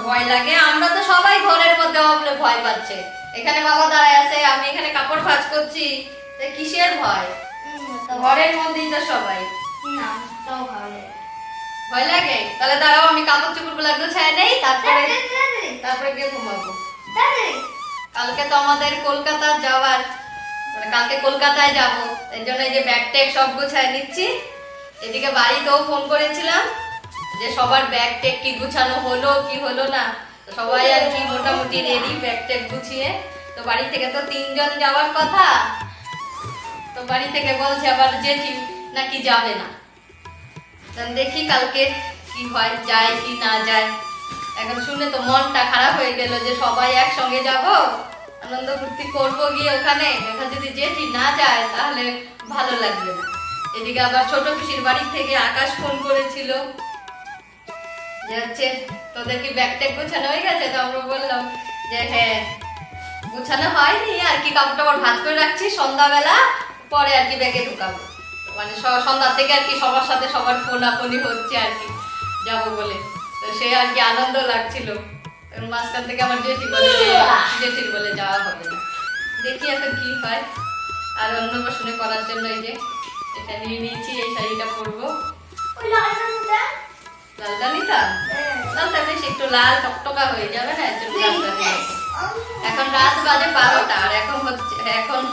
ভয় লাগে। আমরা তো সবাই ঘরের মধ্যে অবলে ভয় পাচ্ছে। এখানে বাবা দাঁড়ায় আছে, আমি এখানে কাপড় ভাঁজ করছি, তাই কিসের ভয়? ঘরের মধ্যেই তো সবাই। না তাও ভালো লাগে। ভয় লাগে? তাহলে দাঁড়াও, আমি কাপড় চোপড়গুলো গুছায় নেই, তারপরে গিয়ে ঘুমাবো। কালকে তো আমাদের কলকাতা যাওয়ার, মানে কালকে কলকাতায় যাব, এর জন্য এই যে ব্যাগ ট্যাগ সব গুছায় নিচ্ছি। এদিকে বাড়িতেও ফোন করেছিলাম যে সবার ব্যাগ ট্যাগ কি গুছানো হলো কি হলো না। তো সবাই আর কি মোটামুটি রেডি ব্যাগ ট্যাগ গুছিয়ে। তো বাড়ি থেকে তো 3 জন যাওয়ার কথা, তো বাড়ি থেকে বলছে আবার জেঠি নাকি যাবে না। দেখি কালকে কি হয়, যায় কি না যায়। এখন শুনে তো মনটা খারাপ হয়ে গেল যে সবাই একসঙ্গে যাব, আনন্দ ফুর্তি করবো গিয়ে ওখানে। এখন যদি জেঠি না যায় তাহলে ভালো লাগবে না। এদিকে আবার ছোট পিসির বাড়ি থেকে আকাশ ফোন করেছিল যে হচ্ছে তোদের কি ব্যাগ ট্যাগ গোছানো হয়ে গেছে। তো আমরা বললাম যে হ্যাঁ গোছানো হয়নি, আর কি কাপড় টাপড় ভাঁজ করে রাখছি, সন্ধ্যাবেলা পরে আর কি ব্যাগে ঢুকাবো। মানে সন্ধ্যা থেকে আর কি সবার সাথে সবার ফোনাফোনি হচ্ছে আর কি যাবো বলে। তো সে আর কি আনন্দ লাগছিল। মাঝখান থেকে আমার জেঠির বলে যাওয়া হবে না। দেখি এখন কি হয়। আর অন্নপ্রাশনে করার জন্য এই যে এটা নিয়ে নিয়েছি, এই শাড়িটা পরবো। লালটা নিতাম, লালটা বেশ একটু লাল টকটকা হয়ে যাবে না, এর জন্য লালটা নিয়েছি। এখন রাত বাজে 12টা, আর এখন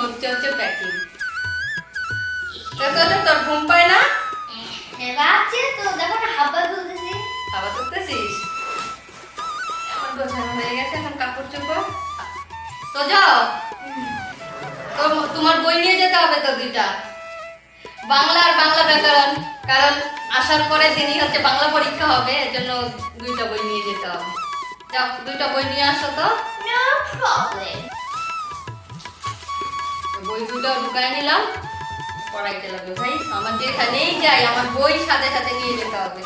হচ্ছে প্যাকিং। তোর ঘুম পায় না? হাওয়া তুলতেছিস? এখন গোছানো হয়ে গেছে, এখন কাপড় চোপড় তো যাও। তো তোমার বই নিয়ে যেতে হবে তো 2টা, বাংলা আর বাংলা ব্যাকরণ, কারণ আসার পরে দিনই হচ্ছে বাংলা পরীক্ষা হবে, এর জন্য 2টা বই নিয়ে যেতে হবে। যাও 2টা বই নিয়ে আসো তো। বই 2টাও ঢুকায় নিলাম, পড়াইতে লাগবে ভাই। আমার যেখানেই যাই আমার বই সাথে সাথে নিয়ে যেতে হবে।